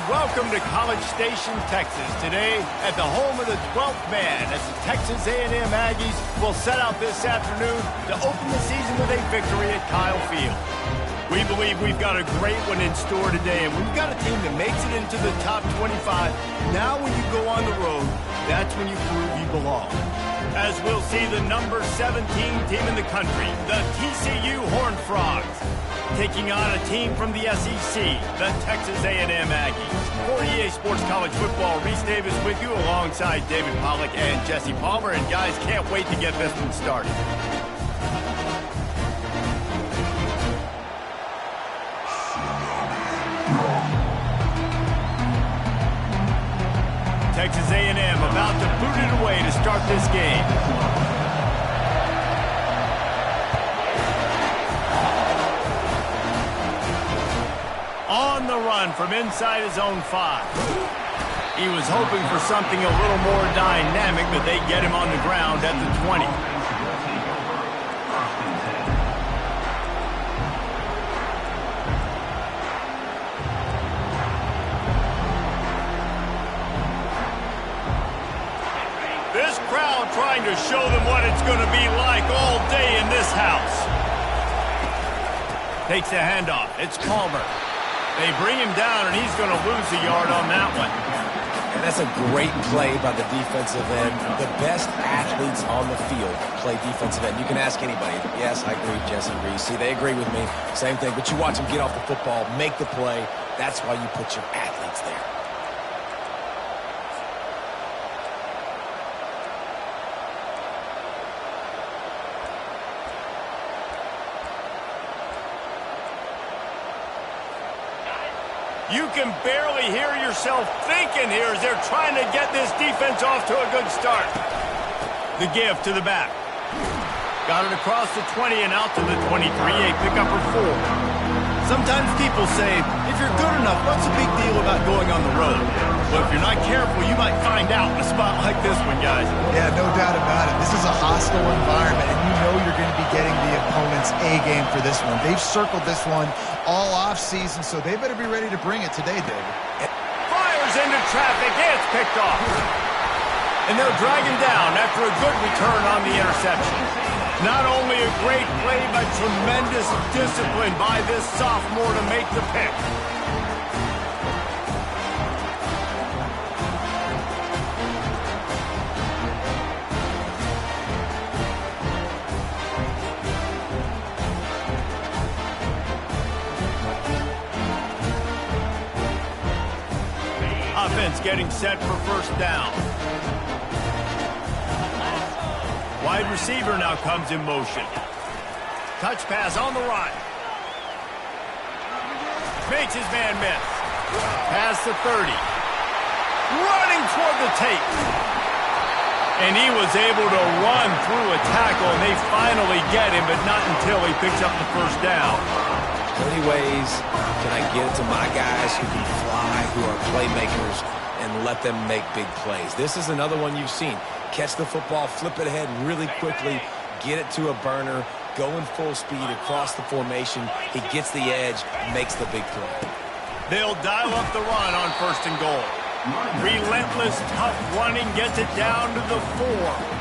welcome to College Station, Texas. Today, at the home of the 12th man, as the Texas A&M Aggies will set out this afternoon to open the season with a victory at Kyle Field. We believe we've got a great one in store today, and we've got a team that makes it into the top 25. Now when you go on the road, that's when you prove you belong. As we'll see the number 17 team in the country, the TCU Horned Frogs, taking on a team from the SEC, the Texas A&M Aggies. For EA Sports College Football, Reese Davis with you alongside David Pollack and Jesse Palmer. And guys, can't wait to get this one started. Texas A&M about to boot it away to start this game. On the run from inside his own 5. He was hoping for something a little more dynamic, but they get him on the ground at the 20. This crowd trying to show them what it's going to be like all day in this house. Takes the handoff. It's Palmer. They bring him down, and he's going to lose a yard on that one. And that's a great play by the defensive end. The best athletes on the field play defensive end. You can ask anybody. Yes, I agree, Jesse Reese. See, they agree with me. Same thing. But you watch them get off the football, make the play. That's why you put your athletes there. You can barely hear yourself thinking here as they're trying to get this defense off to a good start. The give to the back. Got it across the 20 and out to the 23, a pickup for 4. Sometimes people say, if you're good enough, what's the big deal about going on the road? Well, if you're not careful, you might find out in a spot like this one, guys. Yeah, no doubt about it. This is a hostile environment, and you know you're going to be getting the opponent's A-game for this one. They've circled this one all off-season, so they better be ready to bring it today, David. Fires into traffic. It's picked off. And they'll drag him down after a good return on the interception. Not only a great play, but tremendous discipline by this sophomore to make the pick. Offense getting set for first down. Wide receiver now comes in motion. Touch pass on the run. Makes his man miss. Past the 30. Running toward the tape. And he was able to run through a tackle, and they finally get him, but not until he picks up the first down. How many ways can I get it to my guys who can fly, who are playmakers, and let them make big plays? This is another one you've seen. Catch the football, flip it ahead really quickly, get it to a burner, go in full speed across the formation. He gets the edge, makes the big play. They'll dial up the run on first and goal. Relentless, tough running gets it down to the 4.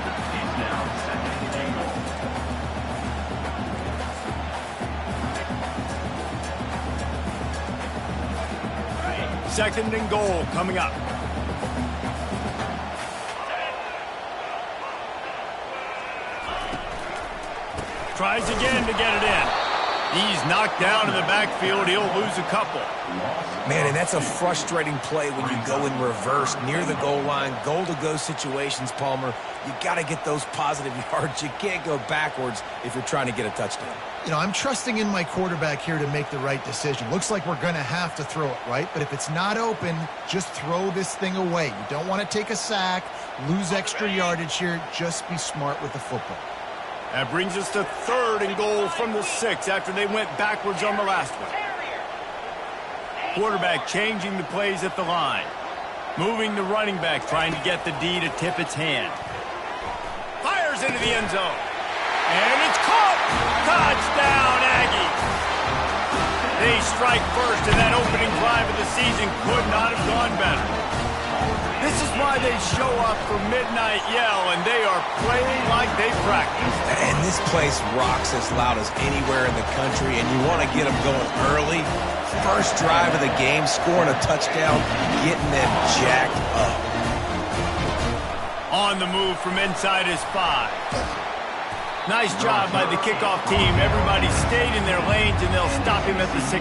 Second and goal coming up. Tries again to get it in. He's knocked down in the backfield. He'll lose a couple. Man, and that's a frustrating play when you go in reverse near the goal line. Goal-to-go situations, Palmer. You got to get those positive yards. You can't go backwards if you're trying to get a touchdown. You know, I'm trusting in my quarterback here to make the right decision. Looks like we're going to have to throw it, right? But if it's not open, just throw this thing away. You don't want to take a sack, lose extra yardage here. Just be smart with the football. That brings us to third and goal from the 6 after they went backwards on the last one. Quarterback changing the plays at the line. Moving the running back, trying to get the D to tip its hand. Fires into the end zone. And it's caught! Touchdown, Aggies! They strike first, and that opening drive of the season could not have gone better. This is why they show up for Midnight Yell, and they are playing like they practice. And this place rocks as loud as anywhere in the country, and you want to get them going early. First drive of the game, scoring a touchdown, getting them jacked up. On the move from inside his 5. Nice job by the kickoff team. Everybody stayed in their lanes, and they'll stop him at the 16.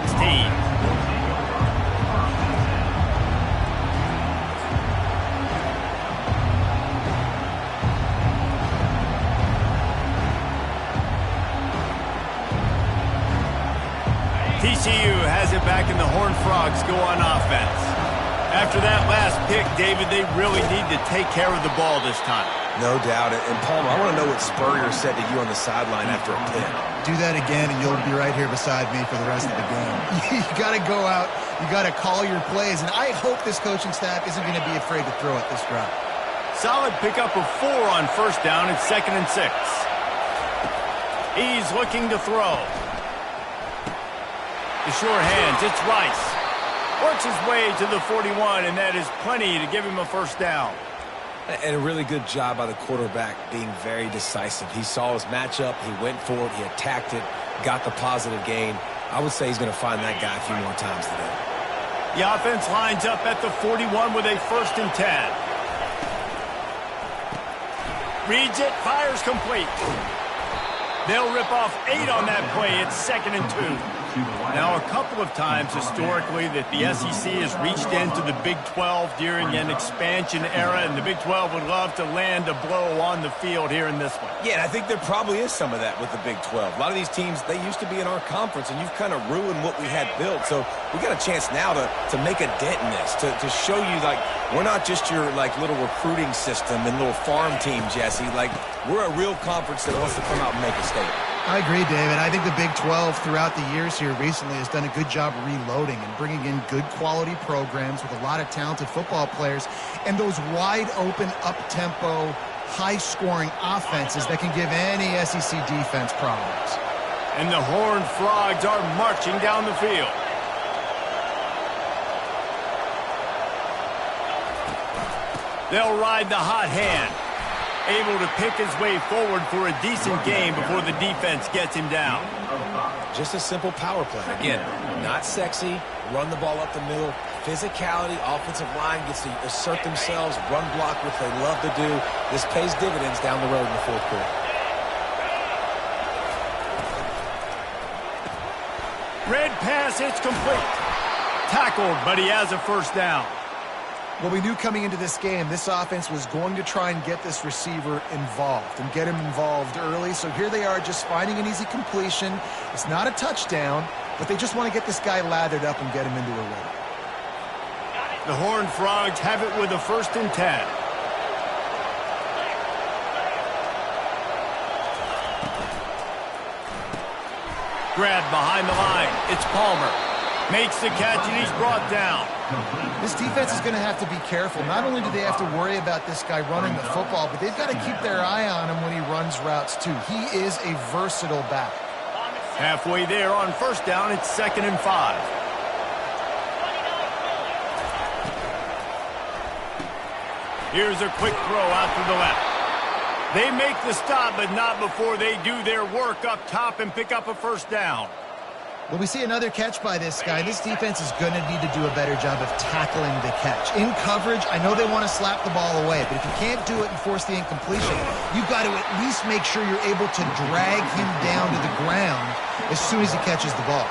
TCU has it back, and the Horned Frogs go on offense. After that last pick, David, they really need to take care of the ball this time. No doubt. And Palmer, I want to know what Spurrier said to you on the sideline after a pick. Do that again, and you'll be right here beside me for the rest of the game. You got to go out. You got to call your plays, and I hope this coaching staff isn't going to be afraid to throw it this drive. Solid pickup of 4 on first down. It's 2nd and 6. He's looking to throw. The sure hands, it's Rice. Works his way to the 41, and that is plenty to give him a first down. And a really good job by the quarterback being very decisive. He saw his matchup, he went for it, he attacked it, got the positive gain. I would say he's going to find that guy a few more times today. The offense lines up at the 41 with a 1st and 10. Reads it, fires complete. They'll rip off 8 on that play. It's 2nd and 2. Now, a couple of times historically that the SEC has reached into the Big 12 during an expansion era, and the Big 12 would love to land a blow on the field here in this one. Yeah, and I think there probably is some of that with the Big 12. A lot of these teams, they used to be in our conference, and you've kind of ruined what we had built. So we got a chance now to make a dent in this, to show you, like, we're not just your, like, little recruiting system and little farm team, Jesse. Like, we're a real conference that wants to come out and make a statement. I agree, David. I think the Big 12 throughout the years here recently has done a good job reloading and bringing in good quality programs with a lot of talented football players and those wide open, up-tempo, high-scoring offenses that can give any SEC defense problems. And the Horned Frogs are marching down the field. They'll ride the hot hand. Able to pick his way forward for a decent game before the defense gets him down. Just a simple power play. Again, not sexy, run the ball up the middle, physicality, offensive line gets to assert themselves, run block, which they love to do. This pays dividends down the road in the 4th quarter. Red pass, it's complete. Tackled, but he has a first down. Well, we knew coming into this game, this offense was going to try and get this receiver involved and get him involved early. So here they are just finding an easy completion. It's not a touchdown, but they just want to get this guy lathered up and get him into a rhythm. The Horned Frogs have it with a 1st and 10. Grabbed behind the line. It's Palmer. Makes the catch, and he's brought down. This defense is going to have to be careful. Not only do they have to worry about this guy running the football, but they've got to keep their eye on him when he runs routes, too. He is a versatile back. Halfway there on first down, it's 2nd and 5. Here's a quick throw out to the left. They make the stop, but not before they do their work up top and pick up a first down. Well, we see another catch by this guy. This defense is going to need to do a better job of tackling the catch. In coverage, I know they want to slap the ball away, but if you can't do it and force the incompletion, you've got to at least make sure you're able to drag him down to the ground as soon as he catches the ball.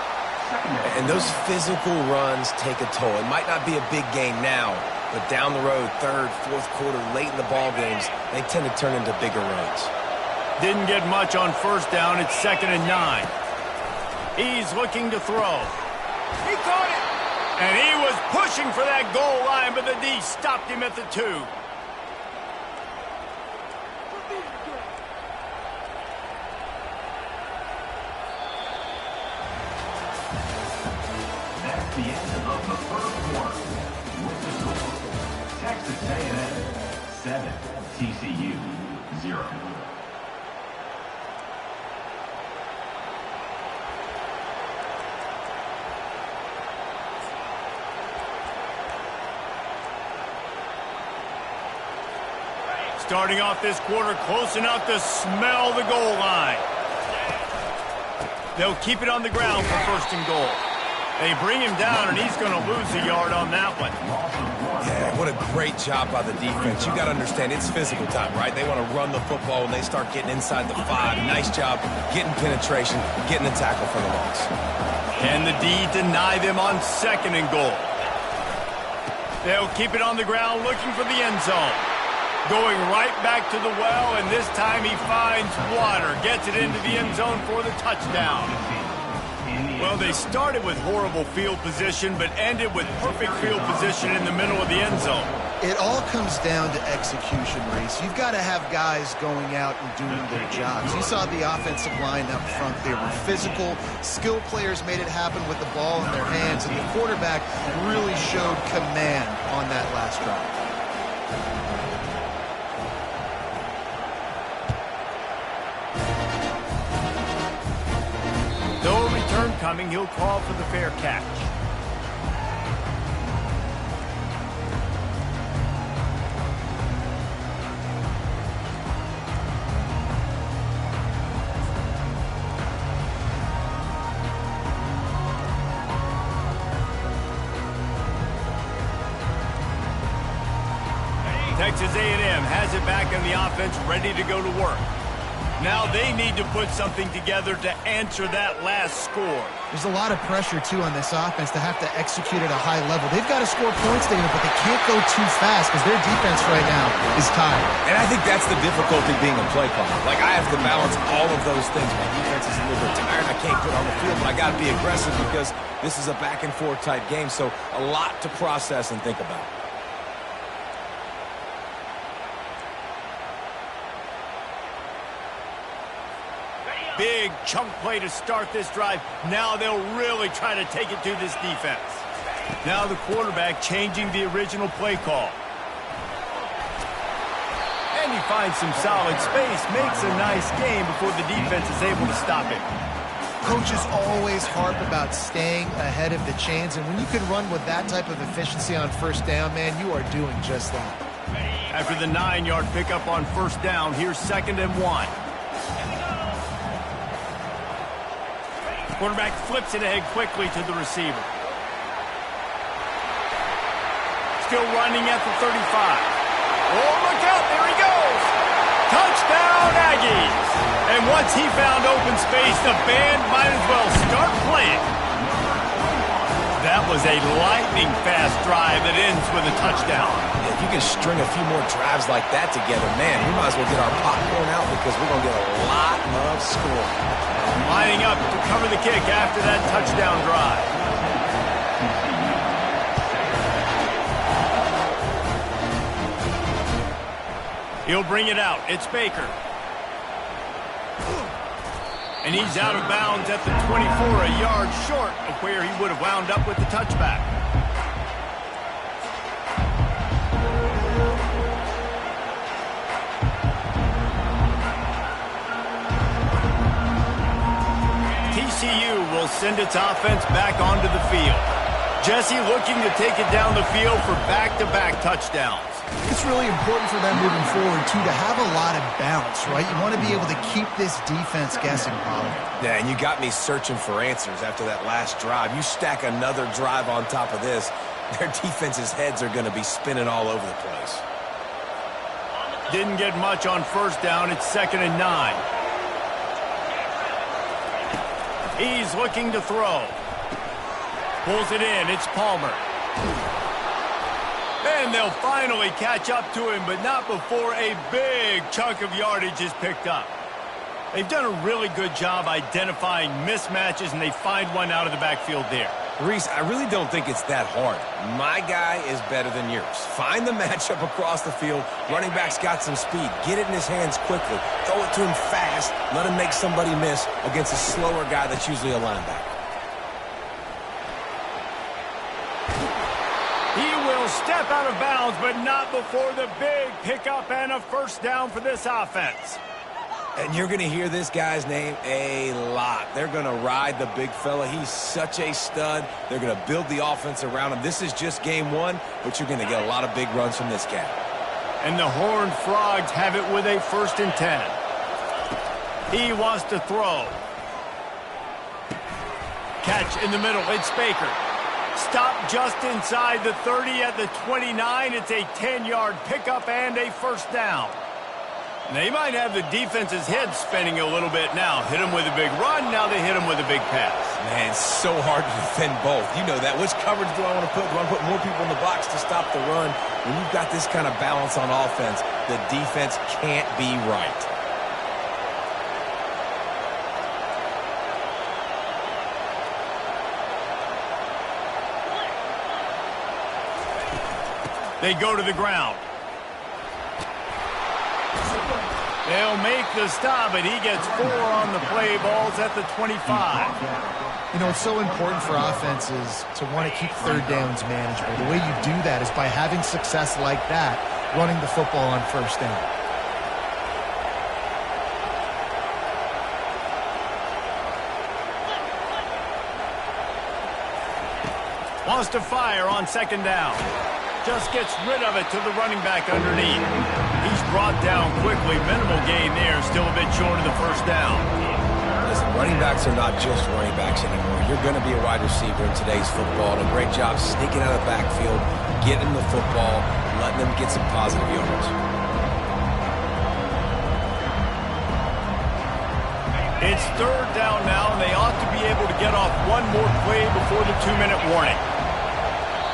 And those physical runs take a toll. It might not be a big gain now, but down the road, 3rd, 4th quarter, late in the ball games, they tend to turn into bigger runs. Didn't get much on first down. It's 2nd and 9. He's looking to throw. He caught it! And he was pushing for that goal line, but the D stopped him at the 2. That's the end of the 1st quarter. With the score, Texas A&M 7, TCU 0. Starting off this quarter close enough to smell the goal line. They'll keep it on the ground for first and goal. They bring him down, and he's going to lose a yard on that one. Yeah, what a great job by the defense. You got to understand, it's physical time, right? They want to run the football when they start getting inside the 5. Nice job getting penetration, getting the tackle for the loss. And the D deny them on second and goal. They'll keep it on the ground looking for the end zone. Going right back to the well, and this time he finds water. Gets it into the end zone for the touchdown. Well, they started with horrible field position, but ended with perfect field position in the middle of the end zone. It all comes down to execution, Reese. You've got to have guys going out and doing their jobs. You saw the offensive line up front. They were physical. Skill players made it happen with the ball in their hands, and the quarterback really showed command on that last drive. Coming, he'll call for the fair catch. Texas A&M has it back in the offense, ready to go to work. Now they need to put something together to answer that last score. There's a lot of pressure, too, on this offense to have to execute at a high level. They've got to score points, David, but they can't go too fast because their defense right now is tired. And I think that's the difficulty being a play caller. Like, I have to balance all of those things. My defense is a little bit tired. I can't put on the field, but I got to be aggressive because this is a back-and-forth type game, so a lot to process and think about. Big chunk play to start this drive. Now they'll really try to take it to this defense. Now the quarterback changing the original play call. And he finds some solid space, makes a nice game before the defense is able to stop him. Coaches always harp about staying ahead of the chains, and when you can run with that type of efficiency on first down, man, you are doing just that. After the 9-yard pickup on first down, here's 2nd and 1. Quarterback flips it ahead quickly to the receiver. Still running at the 35. Oh, look out, there he goes. Touchdown, Aggies. And once he found open space, the band might as well start playing. That was a lightning-fast drive that ends with a touchdown. If you can string a few more drives like that together, man, we might as well get our popcorn out because we're going to get a lot of scoring. Lining up to cover the kick after that touchdown drive. He'll bring it out. It's Baker. And he's out of bounds at the 24, a yard short of where he would have wound up with the touchback. TCU will send its offense back onto the field. Jesse looking to take it down the field for back-to-back touchdowns. It's really important for them moving forward, too, to have a lot of bounce, right? You want to be able to keep this defense guessing, Pollard. Yeah, and you got me searching for answers after that last drive. You stack another drive on top of this, their defense's heads are going to be spinning all over the place. Didn't get much on first down. It's 2nd and 9. He's looking to throw. Pulls it in. It's Palmer. And they'll finally catch up to him, but not before a big chunk of yardage is picked up. They've done a really good job identifying mismatches, and they find one out of the backfield there. Reese, I really don't think it's that hard. My guy is better than yours. Find the matchup across the field. Running back's got some speed. Get it in his hands quickly. Throw it to him fast. Let him make somebody miss against a slower guy that's usually a linebacker. He will step out of bounds, but not before the big pickup and a first down for this offense. And you're going to hear this guy's name a lot. They're going to ride the big fella. He's such a stud. They're going to build the offense around him. This is just game one, but you're going to get a lot of big runs from this guy. And the Horned Frogs have it with a 1st and 10. He wants to throw. Catch in the middle. It's Baker. Stop just inside the 30 at the 29. It's a 10-yard pickup and a 1st down. They might have the defense's head spinning a little bit now. Hit him with a big run. Now they hit him with a big pass. Man, it's so hard to defend both. You know that. Which coverage do I want to put? Do I want to put more people in the box to stop the run? When you've got this kind of balance on offense, the defense can't be right. They go to the ground. They'll make the stop, and he gets 4 on the play. Ball's at the 25. You know, it's so important for offenses to want to keep 3rd downs manageable. The way you do that is by having success like that, running the football on 1st down. Wants to fire on 2nd down. Just gets rid of it to the running back underneath. He's brought down quickly. Minimal gain there. Still a bit short of the 1st down. Listen, running backs are not just running backs anymore. You're going to be a wide receiver in today's football. And a great job sneaking out of the backfield, getting the football, letting them get some positive yards. It's 3rd down now, and they ought to be able to get off one more play before the 2-minute warning.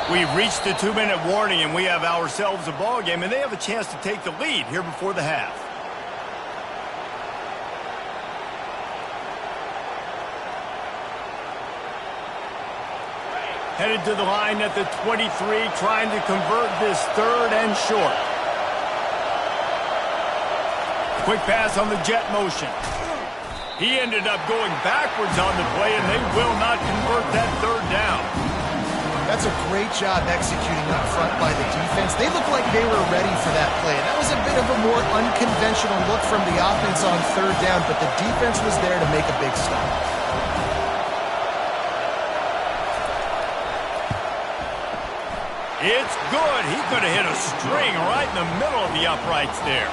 We've reached the 2-minute warning, and we have ourselves a ball game, and they have a chance to take the lead here before the half. Headed to the line at the 23, trying to convert this 3rd and short. Quick pass on the jet motion. He ended up going backwards on the play, and they will not convert that 3rd down. That's a great job executing up front by the defense. They looked like they were ready for that play. And that was a bit of a more unconventional look from the offense on 3rd down, but the defense was there to make a big stop. It's good. He could have hit a string right in the middle of the uprights there.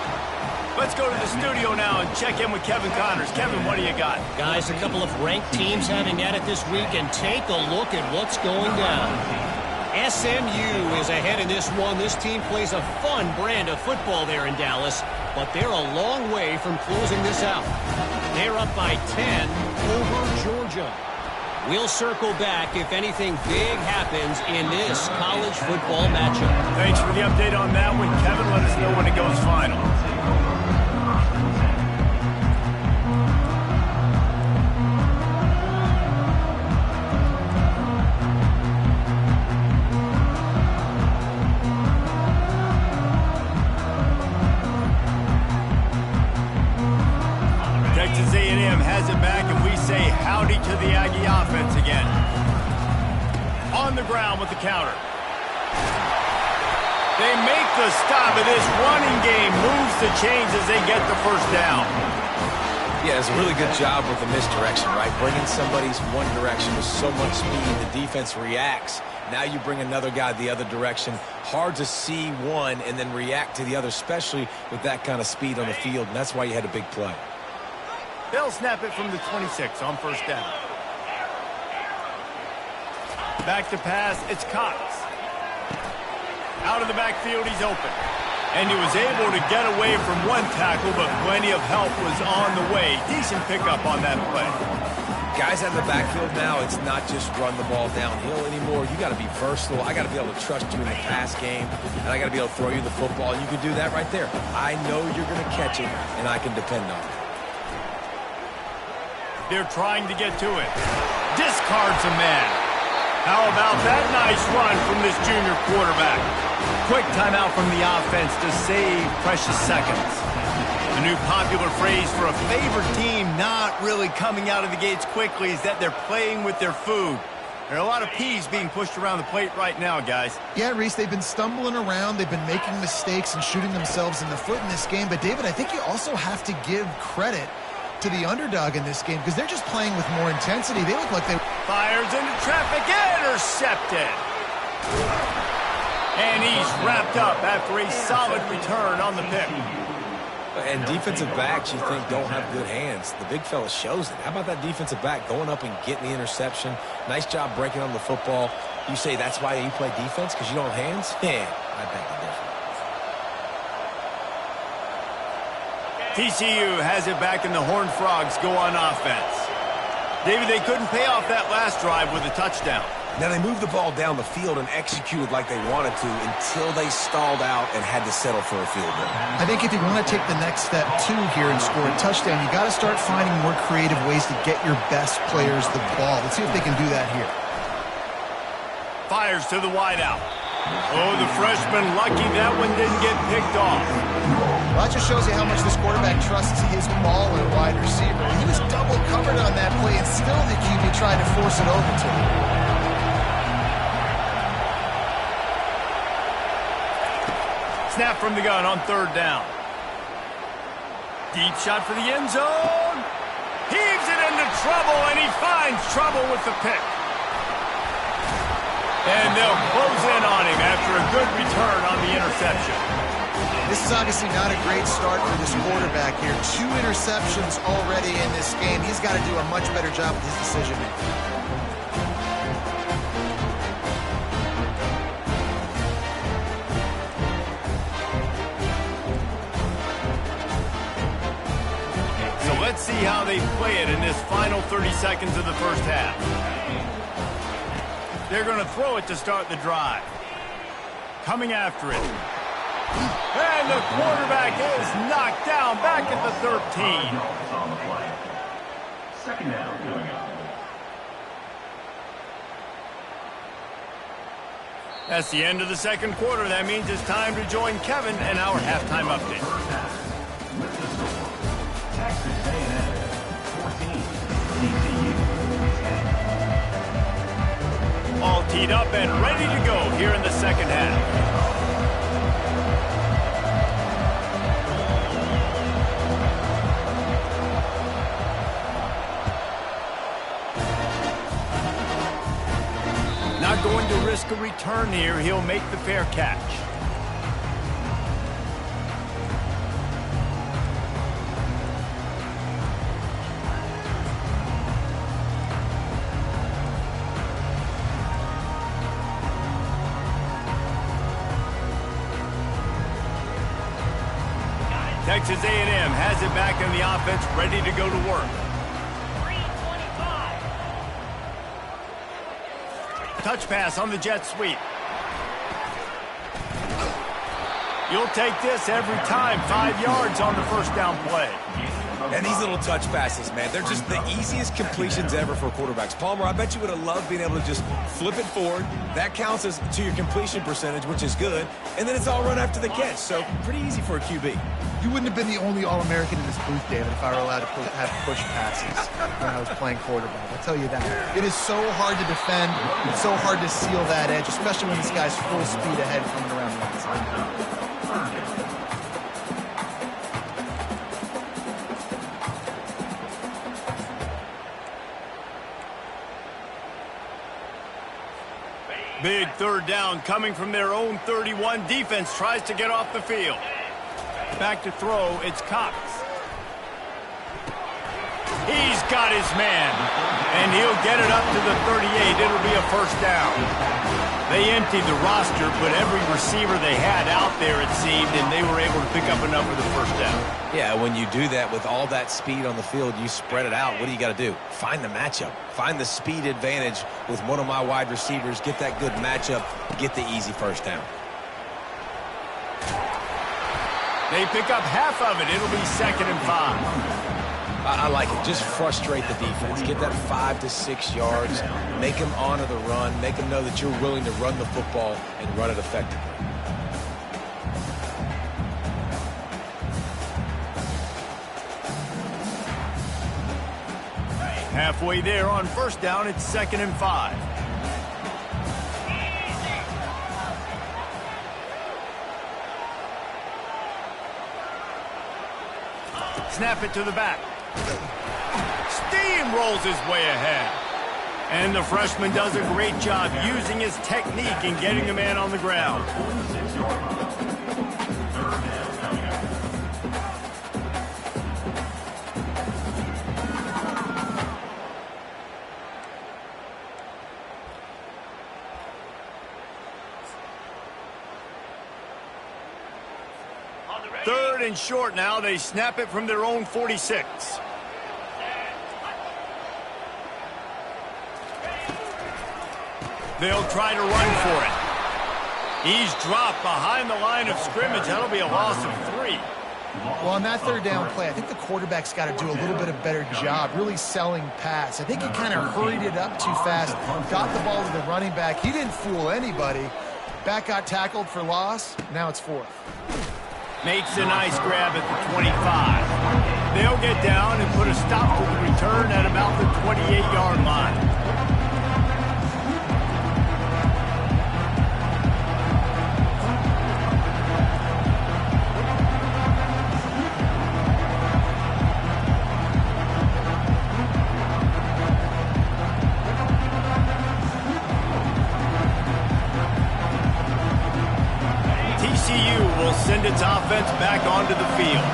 Let's go to the studio now and check in with Kevin Connors. Kevin, what do you got? Guys, a couple of ranked teams having at it this week, and take a look at what's going down. SMU is ahead in this one. This team plays a fun brand of football there in Dallas, but they're a long way from closing this out. They're up by 10 over Georgia. We'll circle back if anything big happens in this college football matchup. Thanks for the update on that one, Kevin. Let us know when it goes final. Texas A&M has it back, and we say howdy to the Aggie offense again. On the ground with the counter. They make the stop, and this running game moves the chains as they get the 1st down. Yeah, it's a really good job with the misdirection, right? Bringing somebody's one direction with so much speed, the defense reacts. Now you bring another guy the other direction. Hard to see one and then react to the other, especially with that kind of speed on the field, and that's why you had a big play. They'll snap it from the 26 on 1st down. Back to pass, it's Cox. Out of the backfield, he's open. And he was able to get away from one tackle, but plenty of help was on the way. Decent pickup on that play. Guys out of the backfield now, it's not just run the ball downhill anymore. You got to be versatile. I got to be able to trust you in the pass game, and I got to be able to throw you the football, and you can do that right there. I know you're going to catch it, and I can depend on it. They're trying to get to it. Discards a man. How about that nice run from this junior quarterback? Quick timeout from the offense to save precious seconds. A new popular phrase for a favored team not really coming out of the gates quickly is that they're playing with their food. There are a lot of peas being pushed around the plate right now, guys. Yeah, Reese, they've been stumbling around. They've been making mistakes and shooting themselves in the foot in this game. But, David, I think you also have to give credit to the underdog in this game because they're just playing with more intensity. They look like they... Fires into traffic, intercepted. And he's wrapped up after a solid return on the pick. And defensive backs you think don't have good hands. The big fella shows it. How about that defensive back going up and getting the interception? Nice job breaking on the football. You say that's why you play defense, because you don't have hands? Yeah, I beg to differ. TCU has it back, and the Horned Frogs go on offense. David, they couldn't pay off that last drive with a touchdown. Now, they moved the ball down the field and executed like they wanted to until they stalled out and had to settle for a field goal. I think if you want to take the next step, too, here and score a touchdown, you got to start finding more creative ways to get your best players the ball. Let's see if they can do that here. Fires to the wideout. Oh, the freshman lucky that one didn't get picked off. Well, that just shows you how much this quarterback trusts his ball and wide receiver. He was double covered on that play, and still the QB tried to force it over to him. Snap from the gun on third down. Deep shot for the end zone. Heaves it into trouble, and he finds trouble with the pick. And they'll close in on him after a good return on the interception. This is obviously not a great start for this quarterback here. 2 interceptions already in this game. He's got to do a much better job with his decision-making. Let's see how they play it in this final 30 seconds of the first half. They're going to throw it to start the drive. Coming after it. And the quarterback is knocked down back at the 13. Second down going on. That's the end of the second quarter. That means it's time to join Kevin and our halftime update. Texas A&M 14, TCU 10. All teed up and ready to go here in the second half. Not going to risk a return here. He'll make the fair catch. Texas A&M has it back in the offense, ready to go to work. 3:25. Touch pass on the jet sweep. You'll take this every time. 5 yards on the first down play. And these little touch passes, man, they're just the easiest completions ever for quarterbacks. Palmer, I bet you would have loved being able to just flip it forward. That counts as to your completion percentage, which is good. And then it's all run after the catch, so pretty easy for a QB. You wouldn't have been the only All-American in this booth, David, if I were allowed to have push passes when I was playing quarterback. I'll tell you that. It is so hard to defend. It's so hard to seal that edge, especially when this guy's full speed ahead coming around the outside. Big third down coming from their own 31. Defense tries to get off the field. Back to throw, it's Cox. He's got his man, and he'll get it up to the 38. It'll be a first down. They emptied the roster, but every receiver they had out there, it seemed, and they were able to pick up enough for the first down. Yeah, when you do that with all that speed on the field, you spread it out. What do you got to do? Find the matchup. Find the speed advantage with one of my wide receivers. Get that good matchup. Get the easy first down. They pick up half of it. It'll be 2nd and 5. I like it. Just frustrate the defense. Get that 5 to 6 yards. Make them honor the run. Make them know that you're willing to run the football and run it effectively. Halfway there on first down, it's 2nd and 5. Snap it to the back. Steamrolls his way ahead. And the freshman does a great job using his technique and getting the man on the ground. 46-yard line. Third down coming up. Third and short now. They snap it from their own 46. They'll try to run for it. He's dropped behind the line of scrimmage. That'll be a loss of 3. Well, on that third down play, I think the quarterback's got to do a little bit of better job really selling pass. I think he kind of hurried it up too fast, got the ball to the running back. He didn't fool anybody. Back got tackled for loss. Now it's 4th. Makes a nice grab at the 25. They'll get down and put a stop to the return at about the 28-yard line. TCU will send its offense back onto the field.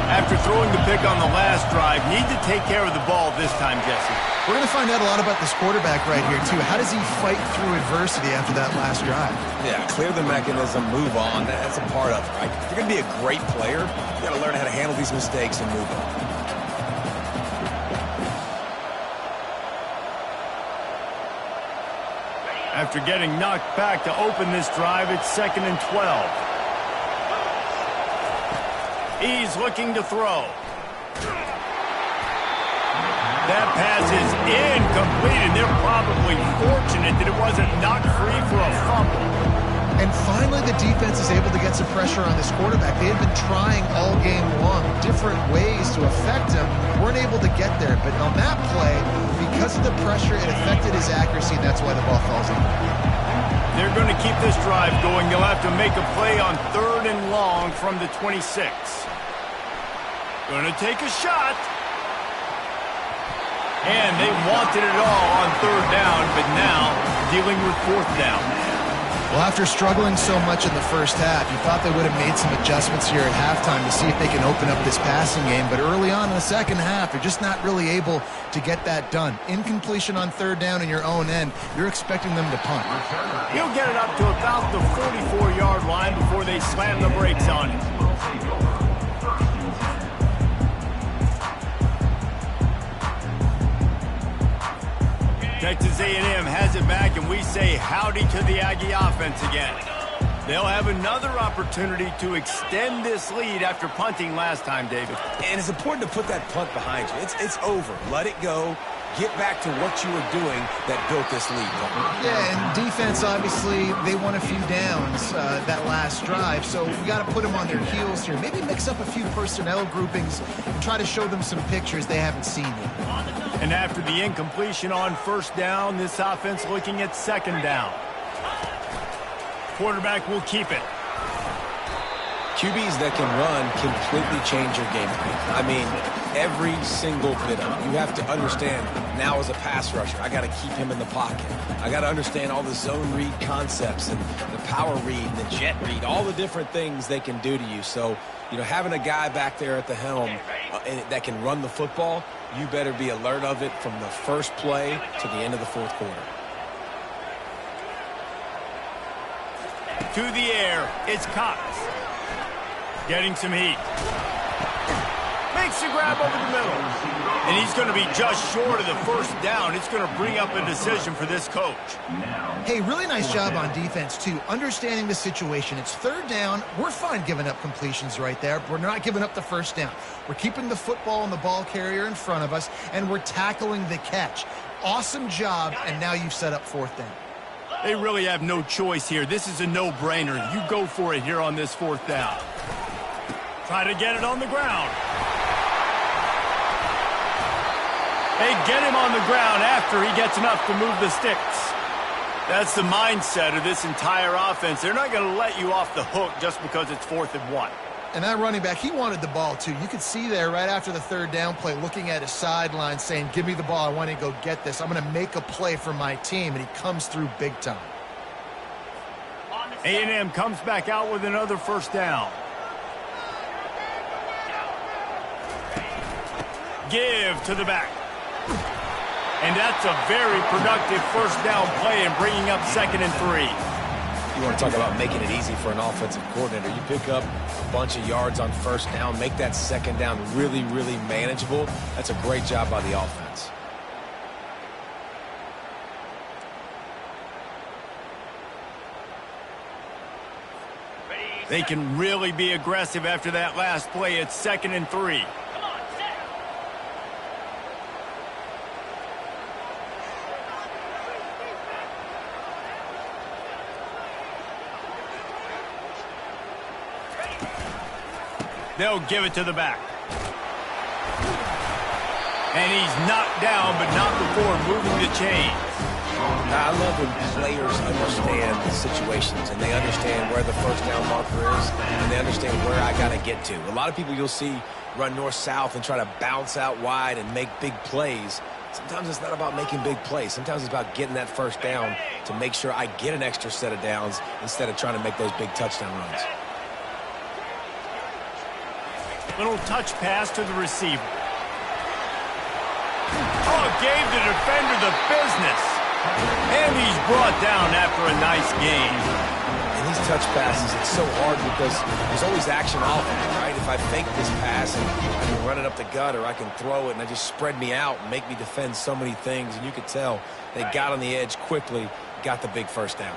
After throwing the pick on the last drive, need to take care of the ball this time, Jesse. We're going to find out a lot about this quarterback right here, too. How does he fight through adversity after that last drive? Yeah, clear the mechanism, move on. That's a part of it, right? If you're going to be a great player, you got to learn how to handle these mistakes and move on. After getting knocked back to open this drive, it's 2nd and 12. He's looking to throw. That pass is incomplete, and they're probably fortunate that it wasn't knocked free for a fumble. And finally, the defense is able to get some pressure on this quarterback. They had been trying all game long, different ways to affect him. Weren't able to get there. But on that play, because of the pressure, it affected his accuracy, and that's why the ball falls in. They're going to keep this drive going. They'll have to make a play on 3rd and long from the 26. Going to take a shot. And they wanted it all on 3rd down, but now dealing with 4th down. Well, after struggling so much in the first half, you thought they would have made some adjustments here at halftime to see if they can open up this passing game. But early on in the second half, they're just not really able to get that done. Incompletion on 3rd down in your own end, you're expecting them to punt. He'll get it up to about the 44-yard line before they slam the brakes on it. Texas A&M has it back, and we say howdy to the Aggie offense again. They'll have another opportunity to extend this lead after punting last time, David. And it's important to put that punt behind you. It's over. Let it go. Get back to what you were doing that built this lead. Yeah, and defense, obviously, they won a few downs that last drive, so we got to put them on their heels here. Maybe mix up a few personnel groupings and try to show them some pictures they haven't seen yet. And after the incompletion on 1st down, this offense looking at 2nd down. Quarterback will keep it. QBs that can run completely change your game plan. I mean, every single bit of it. You have to understand, now as a pass rusher, I got to keep him in the pocket. I got to understand all the zone read concepts and the power read and the jet read, all the different things they can do to you. So, you know, having a guy back there at the helm that can run the football, you better be alert of it from the first play to the end of the 4th quarter. To the air, it's Cox. Getting some heat. Makes the grab over the middle. And he's going to be just short of the 1st down. It's going to bring up a decision for this coach. Hey, really nice job on defense, too. Understanding the situation. It's 3rd down. We're fine giving up completions right there. We're not giving up the 1st down. We're keeping the football and the ball carrier in front of us, and we're tackling the catch. Awesome job, and now you've set up 4th down. They really have no choice here. This is a no-brainer. You go for it here on this 4th down. Try to get it on the ground. They get him on the ground after he gets enough to move the sticks. That's the mindset of this entire offense. They're not going to let you off the hook just because it's 4th and 1. And that running back, he wanted the ball too. You could see there right after the third down play, looking at his sideline saying, give me the ball. I want to go get this. I'm going to make a play for my team. And he comes through big time. A&M comes back out with another first down. Give to the back. And that's a very productive first down play and bringing up 2nd and 3. You want to talk about making it easy for an offensive coordinator. You pick up a bunch of yards on first down, make that second down really, really manageable. That's a great job by the offense. They can really be aggressive after that last play. It's 2nd and 3. They'll give it to the back. And he's knocked down, but not before moving the chains. Now, I love when players understand the situations and they understand where the first down marker is and they understand where I got to get to. A lot of people you'll see run north-south and try to bounce out wide and make big plays. Sometimes it's not about making big plays. Sometimes it's about getting that first down to make sure I get an extra set of downs instead of trying to make those big touchdown runs. Little touch pass to the receiver. Oh, gave the defender the business. And he's brought down after a nice gain. And these touch passes, it's so hard because there's always action off of it, right? If I fake this pass and I can run it up the gut or I can throw it and I just spread me out and make me defend so many things. And you could tell they got on the edge quickly, got the big first down.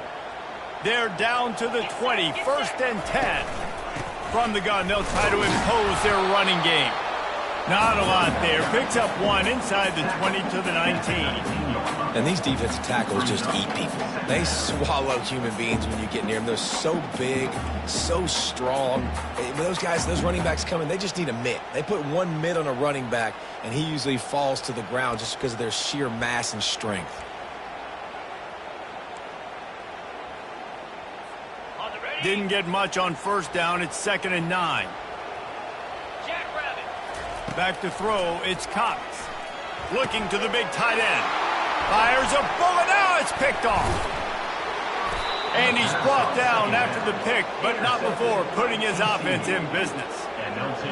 They're down to the 20, 1st and 10. From the gun, they'll try to impose their running game. Not a lot there. Picks up 1 inside the 20 to the 19. And these defensive tackles just eat people. They swallow human beings when you get near them. They're so big, so strong. When those guys, those running backs come in, they just need a mitt. They put 1 mitt on a running back, and he usually falls to the ground just because of their sheer mass and strength. Didn't get much on first down. It's 2nd and 9. Back to throw. It's Cox. Looking to the big tight end. Fires a bullet. Now it's picked off. And he's brought down after the pick, but not before putting his offense in business.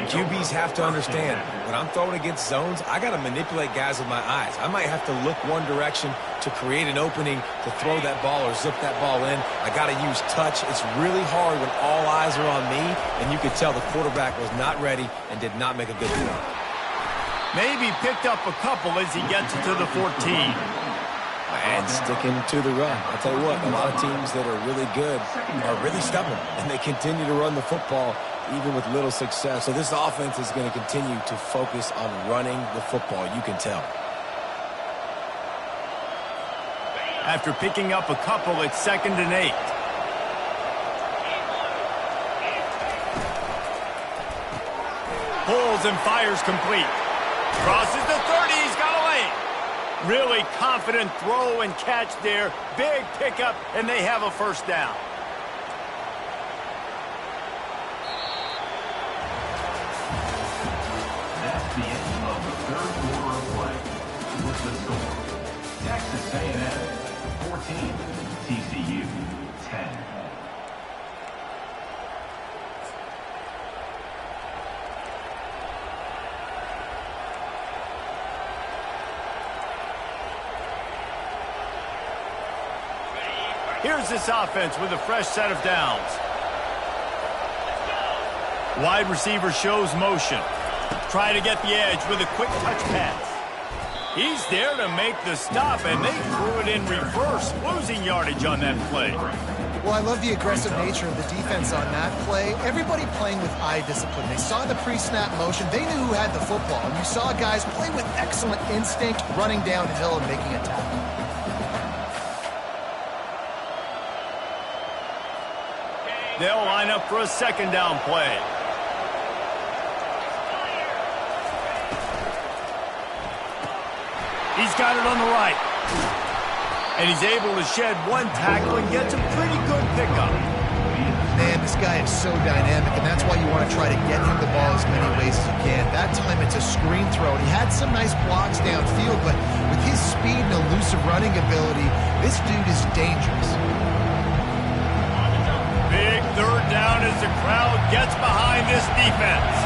QBs have to understand, when I'm throwing against zones, I got to manipulate guys with my eyes. I might have to look one direction to create an opening to throw that ball or zip that ball in. I got to use touch. It's really hard when all eyes are on me, and you could tell the quarterback was not ready and did not make a good throw. Maybe picked up a couple as he gets to the 14. And sticking to the run. I'll tell you what, a lot of teams that are really good are really stubborn, and they continue to run the football even with little success. So this offense is going to continue to focus on running the football. You can tell. After picking up a couple, it's 2nd and 8. Pulls and fires complete. Crosses the 30. He's got a lane. Really confident throw and catch there. Big pickup, and they have a first down. That's the end of the third quarter of play. With the score, Texas A&M 14, TCU 10. Here's this offense with a fresh set of downs. Wide receiver shows motion. Try to get the edge with a quick touch pass. He's there to make the stop, and they threw it in reverse, losing yardage on that play. Well, I love the aggressive nature of the defense on that play. Everybody playing with eye discipline. They saw the pre-snap motion. They knew who had the football. And you saw guys play with excellent instinct, running downhill and making a tackle. They'll line up for a second down play. He's got it on the right. And he's able to shed one tackle and gets a pretty good pickup. man, this guy is so dynamic, and that's why you want to try to get him the ball as many ways as you can. That time it's a screen throw. He had some nice blocks downfield, but with his speed and elusive running ability, this dude is dangerous. Big third down as the crowd gets behind this defense.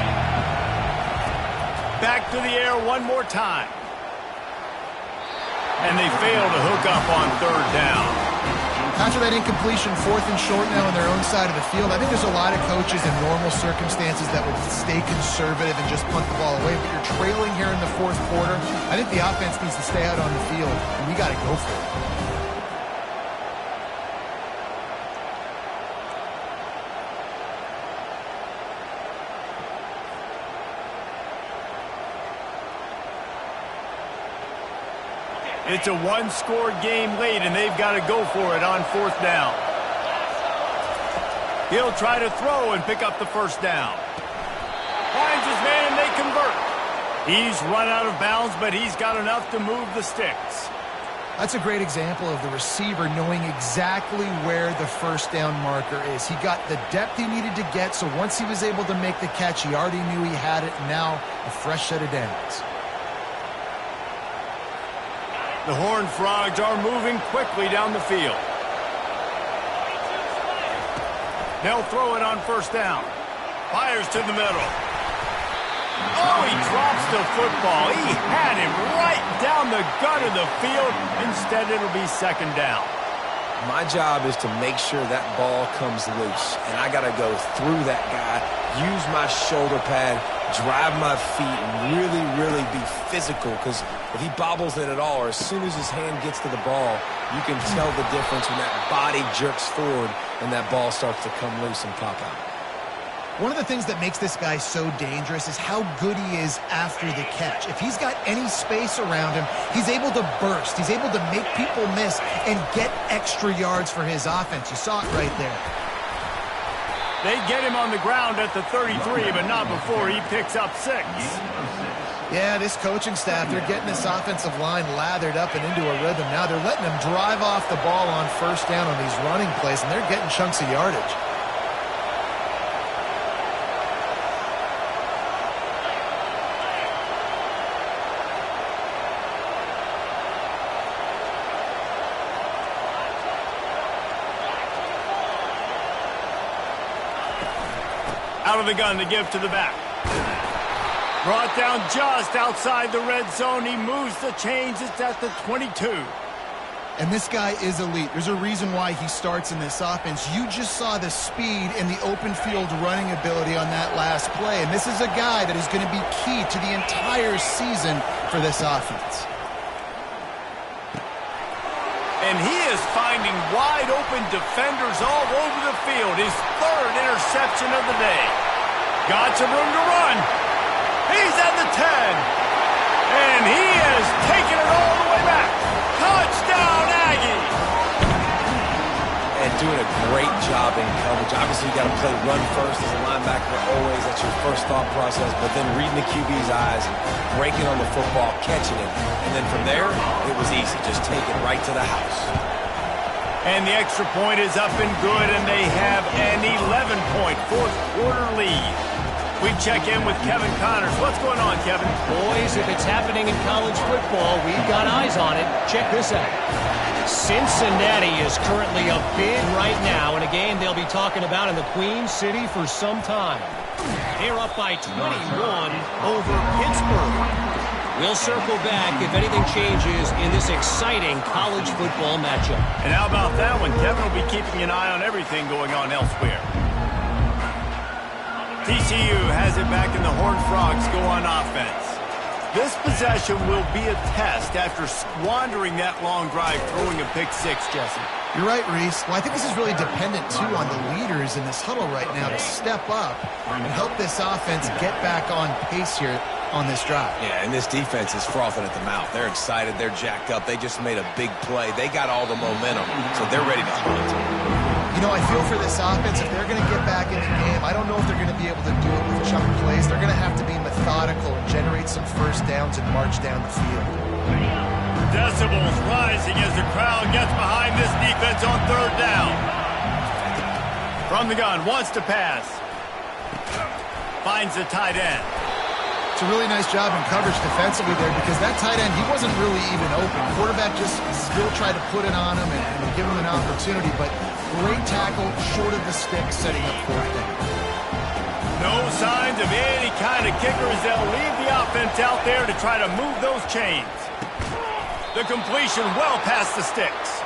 Back to the air one more time. And they fail to hook up on third down. After that incompletion, 4th and short now on their own side of the field, I think there's a lot of coaches in normal circumstances that would stay conservative and just punt the ball away. But you're trailing here in the 4th quarter. I think the offense needs to stay out on the field, and we got to go for it. It's a one-score game late, and they've got to go for it on 4th down. He'll try to throw and pick up the first down. Finds his man, and they convert. He's run out of bounds, but he's got enough to move the sticks. That's a great example of the receiver knowing exactly where the first down marker is. He got the depth he needed to get, so once he was able to make the catch, he already knew he had it, and now a fresh set of downs. The Horned Frogs are moving quickly down the field. They'll throw it on first down. Fires to the middle. Oh, he drops the football. He had him right down the gut of the field. Instead, it'll be second down. My job is to make sure that ball comes loose, and I got to go through that guy, use my shoulder pad, drive my feet, and really be physical, because if he bobbles it at all, or as soon as his hand gets to the ball, you can tell the difference when that body jerks forward and that ball starts to come loose and pop out. One of the things that makes this guy so dangerous is how good he is after the catch. If he's got any space around him, he's able to burst. He's able to make people miss and get extra yards for his offense. You saw it right there. They get him on the ground at the 33, but not before he picks up 6. Yeah, this coaching staff, they're getting this offensive line lathered up and into a rhythm. Now they're letting him drive off the ball on first down on these running plays, and they're getting chunks of yardage. Out of the gun to give to the back. Brought down just outside the red zone. He moves the chains. It's at the 22. And this guy is elite. There's a reason why he starts in this offense. You just saw the speed and the open field running ability on that last play. And this is a guy that is going to be key to the entire season for this offense. And he is finding wide open defenders all over the field. His 3rd interception of the day. Got some room to run. He's at the 10. And he is taking it all the way back. Touchdown, Aggie. And doing a great job in coverage. Obviously, you got to play run first as a linebacker always. That's your first thought process. But then reading the QB's eyes and breaking on the football, catching it. And then from there, it was easy. Just take it right to the house. And the extra point is up and good, and they have an 11-point fourth quarter lead. We check in with Kevin Connors. What's going on, Kevin? Boys, if it's happening in college football, we've got eyes on it. Check this out. Cincinnati is currently a big right now in a game they'll be talking about in the Queen City for some time. They're up by 21 over Pittsburgh. We'll circle back if anything changes in this exciting college football matchup. And how about that one? Kevin will be keeping an eye on everything going on elsewhere. TCU has it back, and the Horned Frogs go on offense. This possession will be a test after squandering that long drive, throwing a pick 6, Jesse. You're right, Reese. Well, I think this is really dependent, too, on the leaders in this huddle right now to step up and help this offense get back on pace here on this drive. Yeah, and this defense is frothing at the mouth. They're excited. They're jacked up. They just made a big play. They got all the momentum, so they're ready to hunt. You know, I feel for this offense, if they're going to get back in the game, I don't know if they're going to be able to do it with chunk plays. They're going to have to be methodical and generate some first downs and march down the field. Decibels rising as the crowd gets behind this defense on third down. From the gun, wants to pass. Finds the tight end. It's a really nice job in coverage defensively there because that tight end, he wasn't really even open. Quarterback just still tried to put it on him and give him an opportunity, but great tackle, short of the stick, setting up fourth down. No signs of any kind of kickers. They'll leave the offense out there to try to move those chains. The completion well past the sticks.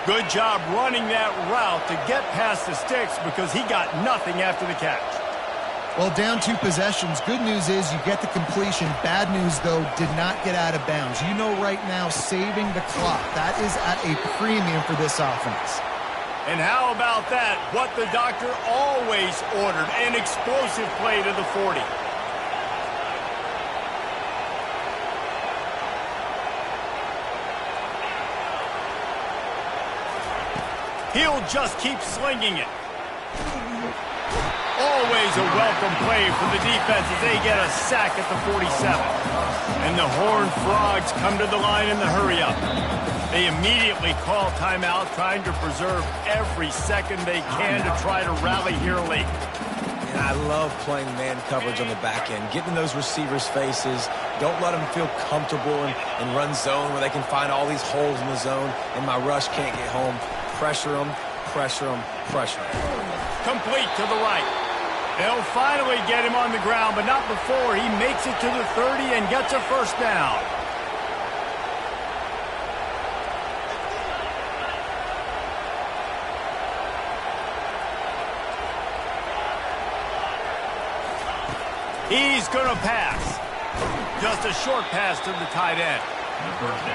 Good job running that route to get past the sticks because he got nothing after the catch. Well, down 2 possessions. Good news is you get the completion. Bad news, though, did not get out of bounds. You know right now, saving the clock. That is at a premium for this offense. And how about that? What the doctor always ordered, an explosive play to the 40. He'll just keep slinging it. Always a welcome play for the defense as they get a sack at the 47. And the Horned Frogs come to the line in the hurry-up. They immediately call timeout, trying to preserve every second they can to try to rally here late. And I love playing man coverage on the back end, getting in those receivers' faces. Don't let them feel comfortable and run zone where they can find all these holes in the zone, and my rush can't get home. Pressure them, pressure them, pressure them. Complete to the right. They'll finally get him on the ground, but not before he makes it to the 30 and gets a first down. He's going to pass. Just a short pass to the tight end.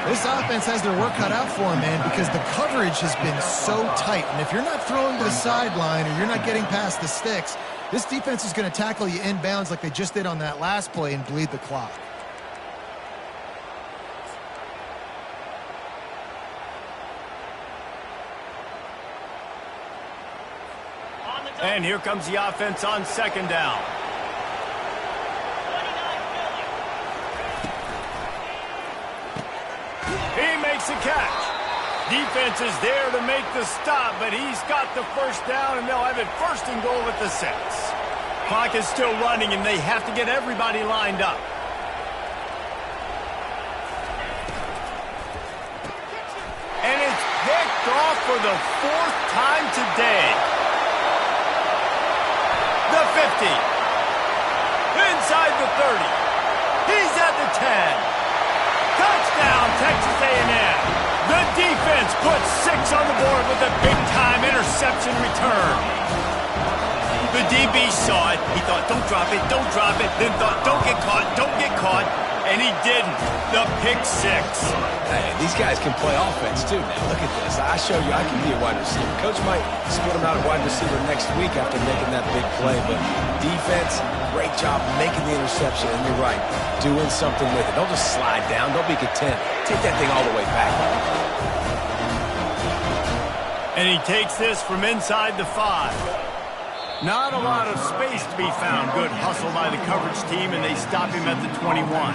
This offense has their work cut out for them, man, because the coverage has been so tight. And if you're not throwing to the sideline or you're not getting past the sticks, this defense is going to tackle you inbounds like they just did on that last play and bleed the clock. And here comes the offense on second down. He makes a catch. Defense is there to make the stop, but he's got the first down, and they'll have it first and goal at the 6. Clock is still running, and they have to get everybody lined up. And it's picked off for the 4th time today. The 50. Inside the 30. He's at the 10. Touchdown, Texas A&M. The defense puts 6 on the board with a big-time interception return. The DB saw it. He thought, don't drop it, then thought, don't get caught, and he didn't. The pick 6. Hey, these guys can play offense, too, man. Look at this. I show you I can be a wide receiver. Coach might split him out at wide receiver next week after making that big play, but defense, great job making the interception, and you're right, doing something with it. Don't just slide down. Don't be content. Take that thing all the way back. And he takes this from inside the 5. Not a lot of space to be found. Good hustle by the coverage team, and they stop him at the 21.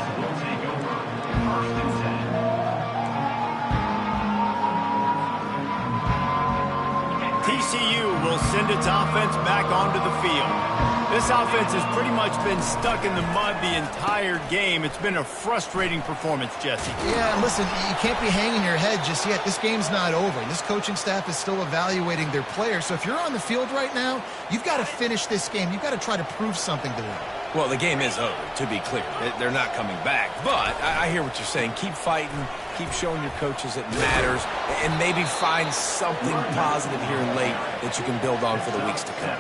TCU will send its offense back onto the field. This offense has pretty much been stuck in the mud the entire game. It's been a frustrating performance, Jesse. Yeah, and listen, you can't be hanging your head just yet. This game's not over. This coaching staff is still evaluating their players. So if you're on the field right now, you've got to finish this game. You've got to try to prove something to them. Well, the game is over, to be clear. They're not coming back. But I hear what you're saying. Keep fighting. Keep showing your coaches it matters. And maybe find something positive here late that you can build on for the weeks to come.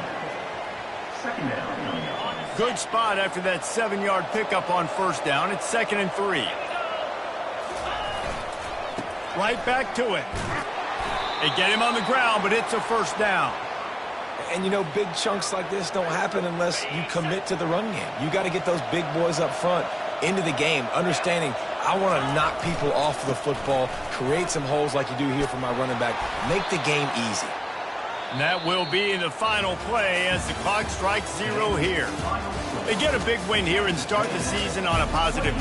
Good spot after that 7-yard pickup on first down. It's 2nd and 3. Right back to it. They get him on the ground, but it's a first down. And, you know, big chunks like this don't happen unless you commit to the run game. You got to get those big boys up front into the game, understanding I want to knock people off the football, create some holes like you do here for my running back, make the game easy. And that will be the final play as the clock strikes 0 here. They get a big win here and start the season on a positive note.